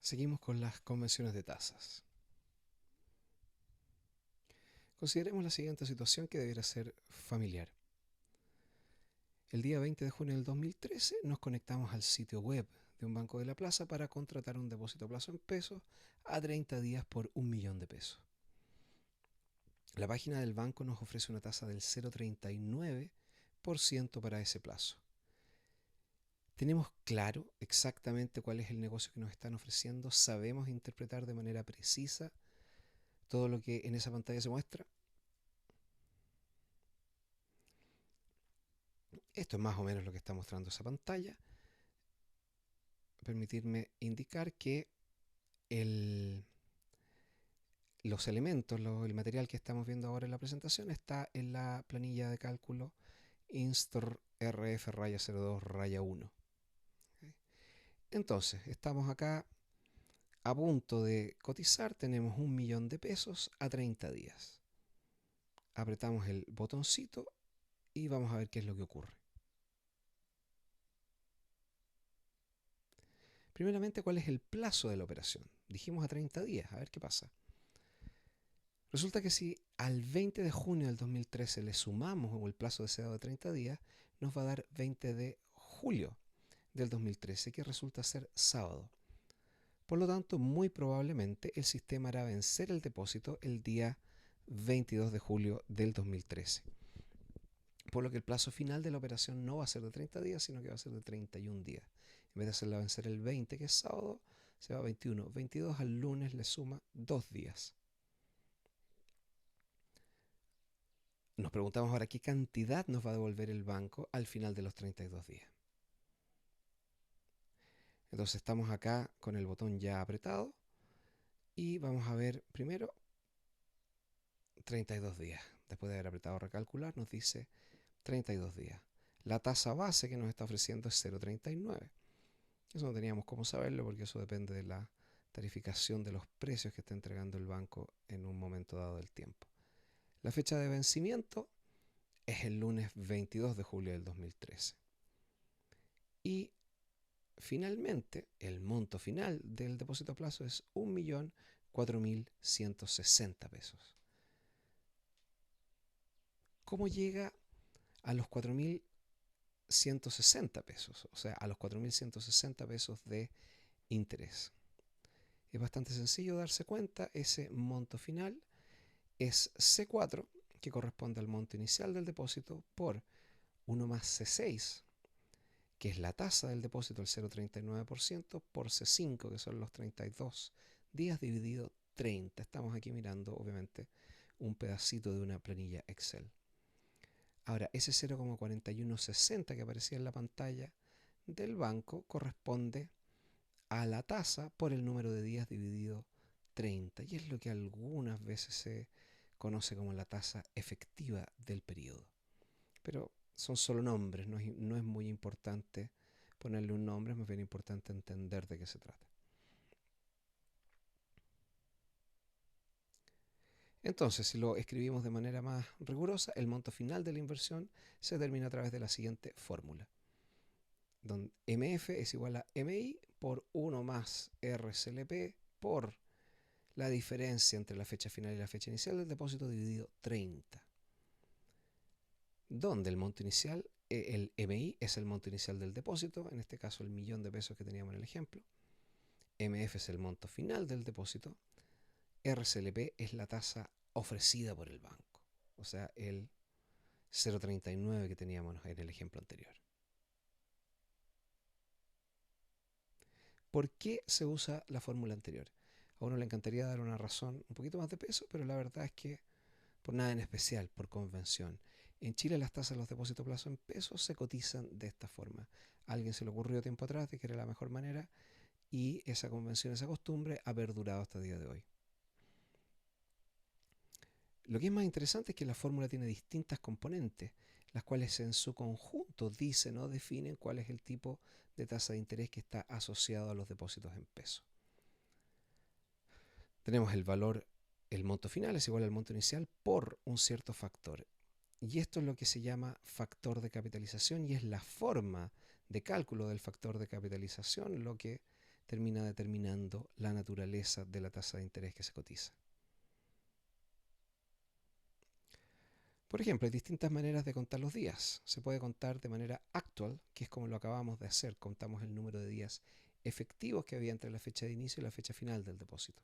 Seguimos con las convenciones de tasas. Consideremos la siguiente situación que debiera ser familiar. El día 20 de junio del 2013 nos conectamos al sitio web de un banco de la plaza para contratar un depósito a plazo en pesos a 30 días por 1.000.000 de pesos. La página del banco nos ofrece una tasa del 0,39% para ese plazo. ¿Tenemos claro exactamente cuál es el negocio que nos están ofreciendo? ¿Sabemos interpretar de manera precisa todo lo que en esa pantalla se muestra? Esto es más o menos lo que está mostrando esa pantalla. Permitirme indicar que el, los elementos, el material que estamos viendo ahora en la presentación está en la planilla de cálculo Instr RF-02-1. Entonces, estamos acá a punto de cotizar, tenemos 1.000.000 de pesos a 30 días. Apretamos el botoncito y vamos a ver qué es lo que ocurre. Primeramente, ¿cuál es el plazo de la operación? Dijimos a 30 días, a ver qué pasa. Resulta que si al 20 de junio del 2013 le sumamos el plazo deseado de 30 días, nos va a dar 20 de julio del 2013, que resulta ser sábado. Por lo tanto, muy probablemente el sistema hará vencer el depósito el día 22 de julio del 2013. Por lo que el plazo final de la operación no va a ser de 30 días, sino que va a ser de 31 días. En vez de hacerla vencer el 20, que es sábado, se va a 21. 22 al lunes le suma 2 días. Nos preguntamos ahora qué cantidad nos va a devolver el banco al final de los 32 días. Entonces estamos acá con el botón ya apretado y vamos a ver primero 32 días. Después de haber apretado recalcular nos dice 32 días. La tasa base que nos está ofreciendo es 0,39. Eso no teníamos cómo saberlo porque eso depende de la tarificación de los precios que está entregando el banco en un momento dado del tiempo. La fecha de vencimiento es el lunes 22 de julio del 2013. Y finalmente, el monto final del depósito a plazo es 1.004.160 pesos. ¿Cómo llega a los 4.160 pesos? O sea, a los 4.160 pesos de interés. Es bastante sencillo darse cuenta, ese monto final es C4, que corresponde al monto inicial del depósito, por 1 más C6, que es la tasa del depósito, el 0,39%, por C5, que son los 32 días dividido 30. Estamos aquí mirando, obviamente, un pedacito de una planilla Excel. Ahora, ese 0,4160 que aparecía en la pantalla del banco corresponde a la tasa por el número de días dividido 30, y es lo que algunas veces se conoce como la tasa efectiva del periodo. Pero son solo nombres, no es muy importante ponerle un nombre, es más bien importante entender de qué se trata. Entonces, si lo escribimos de manera más rigurosa, el monto final de la inversión se determina a través de la siguiente fórmula, donde MF es igual a MI por 1 más RCLP por la diferencia entre la fecha final y la fecha inicial del depósito dividido 30, donde el monto inicial, el MI es el monto inicial del depósito, en este caso el 1.000.000 de pesos que teníamos en el ejemplo, MF es el monto final del depósito, RCLP es la tasa ofrecida por el banco, o sea, el 0,39 que teníamos en el ejemplo anterior. ¿Por qué se usa la fórmula anterior? A uno le encantaría dar una razón un poquito más de peso, pero la verdad es que por nada en especial, por convención. En Chile las tasas de los depósitos a plazo en pesos se cotizan de esta forma. A alguien se le ocurrió tiempo atrás de que era la mejor manera y esa convención, esa costumbre ha perdurado hasta el día de hoy. Lo que es más interesante es que la fórmula tiene distintas componentes, las cuales en su conjunto dicen o definen cuál es el tipo de tasa de interés que está asociado a los depósitos en pesos. Tenemos el valor, el monto final es igual al monto inicial por un cierto factor. Y esto es lo que se llama factor de capitalización y es la forma de cálculo del factor de capitalización lo que termina determinando la naturaleza de la tasa de interés que se cotiza. Por ejemplo, hay distintas maneras de contar los días. Se puede contar de manera actual, que es como lo acabamos de hacer. Contamos el número de días efectivos que había entre la fecha de inicio y la fecha final del depósito.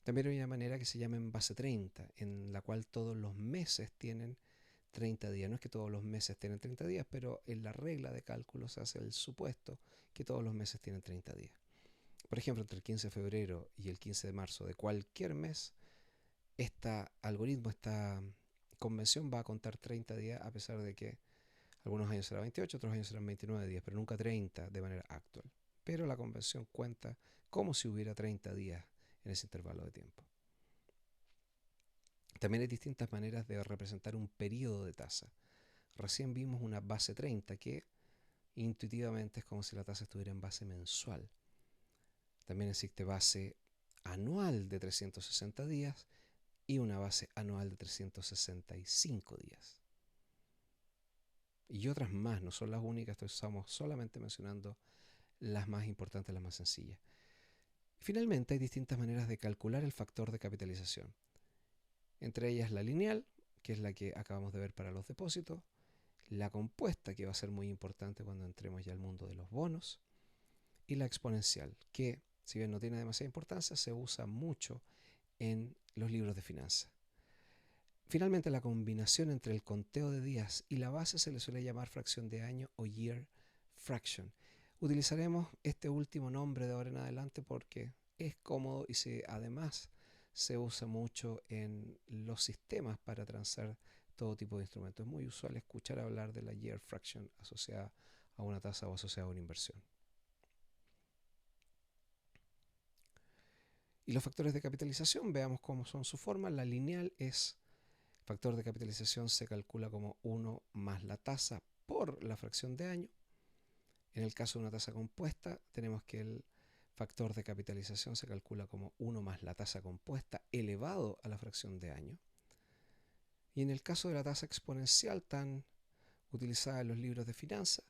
También hay una manera que se llama en base 30, en la cual todos los meses tienen 30 días. No es que todos los meses tienen 30 días, pero en la regla de cálculo se hace el supuesto que todos los meses tienen 30 días. Por ejemplo, entre el 15 de febrero y el 15 de marzo de cualquier mes, este algoritmo, esta convención va a contar 30 días, a pesar de que algunos años será 28, otros años serán 29 días, pero nunca 30 de manera actual. Pero la convención cuenta como si hubiera 30 días en ese intervalo de tiempo. También hay distintas maneras de representar un periodo de tasa. Recién vimos una base 30 que intuitivamente es como si la tasa estuviera en base mensual. También existe base anual de 360 días y una base anual de 365 días. Y otras más, no son las únicas, estamos solamente mencionando las más importantes, las más sencillas. Finalmente, hay distintas maneras de calcular el factor de capitalización. Entre ellas la lineal, que es la que acabamos de ver para los depósitos, la compuesta, que va a ser muy importante cuando entremos ya al mundo de los bonos, y la exponencial, que si bien no tiene demasiada importancia, se usa mucho en los libros de finanzas. Finalmente, la combinación entre el conteo de días y la base se le suele llamar fracción de año o year fraction. Utilizaremos este último nombre de ahora en adelante porque es cómodo y además se usa mucho en los sistemas para transar todo tipo de instrumentos. Es muy usual escuchar hablar de la year fraction asociada a una tasa o asociada a una inversión. Y los factores de capitalización, veamos cómo son su forma. La lineal es factor de capitalización, se calcula como 1 más la tasa por la fracción de año. En el caso de una tasa compuesta, tenemos que el factor de capitalización se calcula como 1 más la tasa compuesta elevado a la fracción de año. Y en el caso de la tasa exponencial tan utilizada en los libros de finanzas,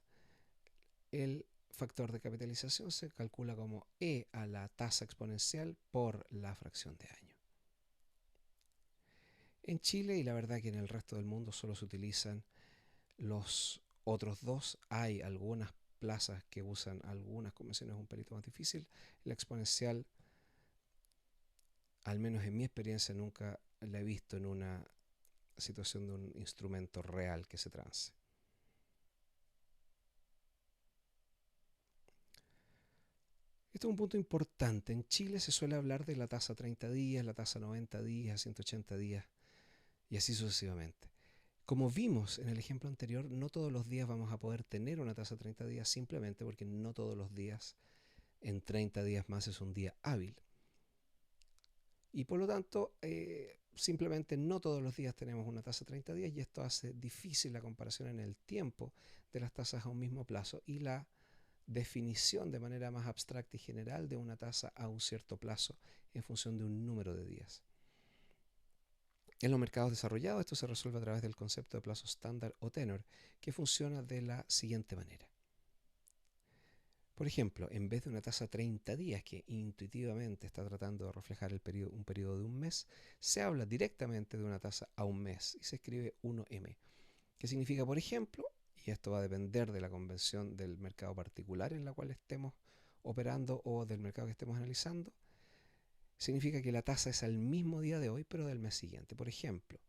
el factor de capitalización se calcula como e a la tasa exponencial por la fracción de año. En Chile, y la verdad que en el resto del mundo, solo se utilizan los otros dos. Hay algunas plazas que usan algunas convenciones un pelito más difícil. La exponencial, al menos en mi experiencia, nunca la he visto en una situación de un instrumento real que se trance. Esto es un punto importante. En Chile se suele hablar de la tasa 30 días, la tasa 90 días, 180 días y así sucesivamente. Como vimos en el ejemplo anterior, no todos los días vamos a poder tener una tasa 30 días simplemente porque no todos los días en 30 días más es un día hábil. Y por lo tanto, simplemente no todos los días tenemos una tasa 30 días y esto hace difícil la comparación en el tiempo de las tasas a un mismo plazo y la definición de manera más abstracta y general de una tasa a un cierto plazo en función de un número de días. En los mercados desarrollados esto se resuelve a través del concepto de plazo estándar o tenor, que funciona de la siguiente manera. Por ejemplo, en vez de una tasa 30 días que intuitivamente está tratando de reflejar un periodo de un mes, se habla directamente de una tasa a un mes y se escribe 1M, que significa, por ejemplo, y esto va a depender de la convención del mercado particular en la cual estemos operando o del mercado que estemos analizando, significa que la tasa es al mismo día de hoy, pero del mes siguiente. Por ejemplo,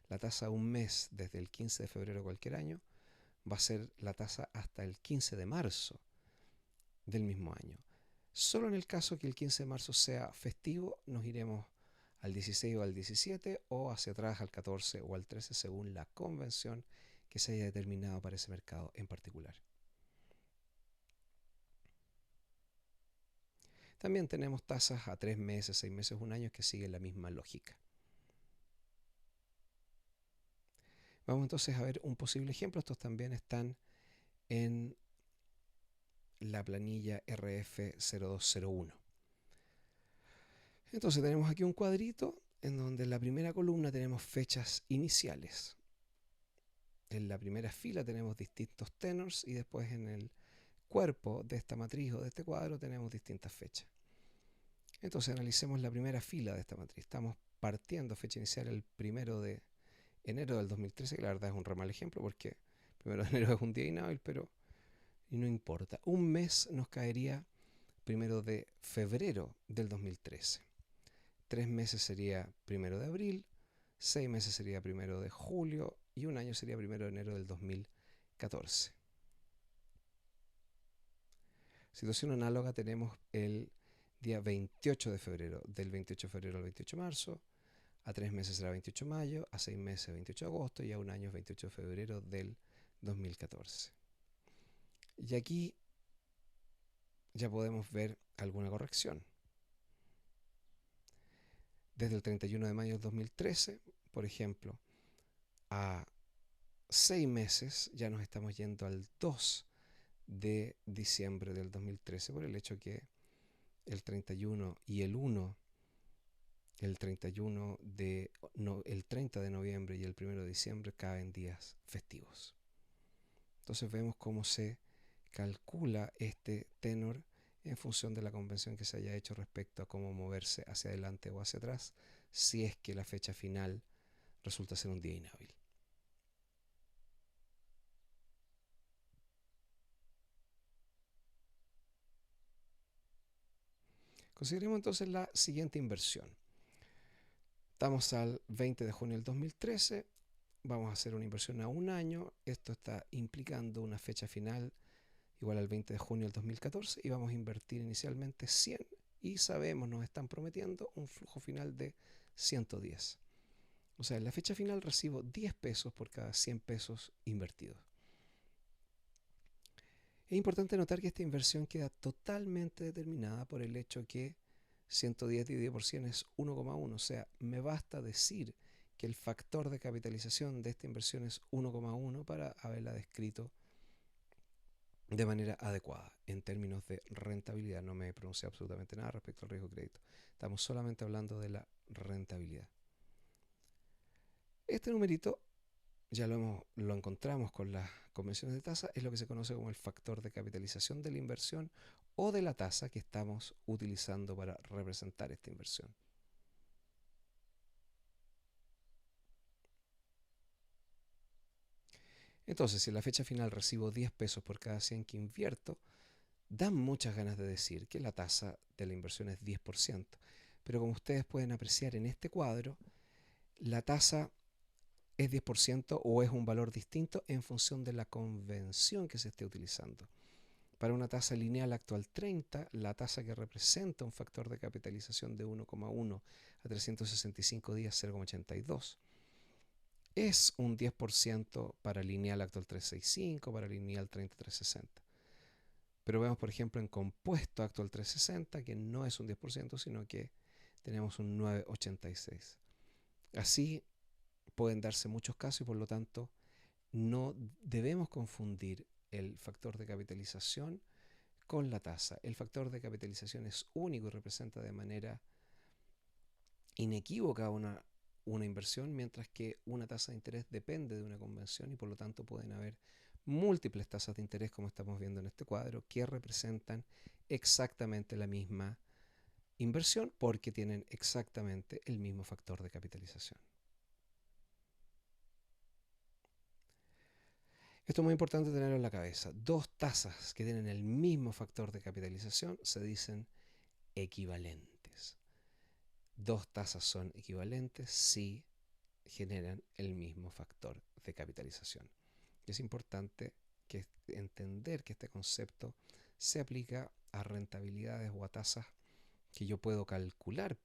la tasa a un mes desde el 15 de febrero de cualquier año va a ser la tasa hasta el 15 de marzo del mismo año. Solo en el caso que el 15 de marzo sea festivo, nos iremos al 16 o al 17 o hacia atrás al 14 o al 13 según la convención que se haya determinado para ese mercado en particular. También tenemos tasas a 3 meses, 6 meses, un año que siguen la misma lógica. Vamos entonces a ver un posible ejemplo. Estos también están en la planilla RF0201. Entonces tenemos aquí un cuadrito en donde en la primera columna tenemos fechas iniciales. En la primera fila tenemos distintos tenors y después en el cuerpo de esta matriz o de este cuadro tenemos distintas fechas. Entonces analicemos la primera fila de esta matriz. Estamos partiendo fecha inicial el 1 de enero del 2013, que la verdad es un re mal ejemplo porque 1 de enero es un día inhábil, pero no importa. Un mes nos caería 1 de febrero del 2013. 3 meses sería 1 de abril, 6 meses sería 1 de julio y un año sería 1 de enero del 2014. Situación análoga tenemos el día 28 de febrero, del 28 de febrero al 28 de marzo, a 3 meses será 28 de mayo, a 6 meses 28 de agosto y a un año 28 de febrero del 2014. Y aquí ya podemos ver alguna corrección. Desde el 31 de mayo del 2013, por ejemplo, a 6 meses ya nos estamos yendo al 2 de diciembre del 2013 por el hecho que el 31 y el 1, el 31 de el 30 de noviembre y el 1 de diciembre caen días festivos. Entonces vemos cómo se calcula este tenor en función de la convención que se haya hecho respecto a cómo moverse hacia adelante o hacia atrás si es que la fecha final resulta ser un día inhábil. Consideremos entonces la siguiente inversión. Estamos al 20 de junio del 2013, vamos a hacer una inversión a un año, esto está implicando una fecha final igual al 20 de junio del 2014 y vamos a invertir inicialmente 100 y sabemos, nos están prometiendo un flujo final de 110. O sea, en la fecha final recibo 10 pesos por cada 100 pesos invertidos. Es importante notar que esta inversión queda totalmente determinada por el hecho que 110 dividido por 100 es 1,1. O sea, me basta decir que el factor de capitalización de esta inversión es 1,1 para haberla descrito de manera adecuada. En términos de rentabilidad, no me pronuncié absolutamente nada respecto al riesgo de crédito. Estamos solamente hablando de la rentabilidad. Este numerito ya lo encontramos con las convenciones de tasa, es lo que se conoce como el factor de capitalización de la inversión o de la tasa que estamos utilizando para representar esta inversión. Entonces, si en la fecha final recibo 10 pesos por cada 100 que invierto, dan muchas ganas de decir que la tasa de la inversión es 10%. Pero como ustedes pueden apreciar en este cuadro, la tasa es 10% o es un valor distinto en función de la convención que se esté utilizando. Para una tasa lineal actual 30, la tasa que representa un factor de capitalización de 1,1 a 365 días 0,82 es un 10% para lineal actual 365, para lineal 30 360. Pero vemos, por ejemplo, en compuesto actual 360 que no es un 10%, sino que tenemos un 9,86. Así pueden darse muchos casos y por lo tanto no debemos confundir el factor de capitalización con la tasa. El factor de capitalización es único y representa de manera inequívoca una inversión, mientras que una tasa de interés depende de una convención y por lo tanto pueden haber múltiples tasas de interés, como estamos viendo en este cuadro, que representan exactamente la misma inversión porque tienen exactamente el mismo factor de capitalización. Esto es muy importante tenerlo en la cabeza. Dos tasas que tienen el mismo factor de capitalización se dicen equivalentes. Dos tasas son equivalentes si generan el mismo factor de capitalización. Es importante entender que este concepto se aplica a rentabilidades o a tasas que yo puedo calcular,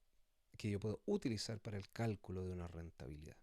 que yo puedo utilizar para el cálculo de una rentabilidad.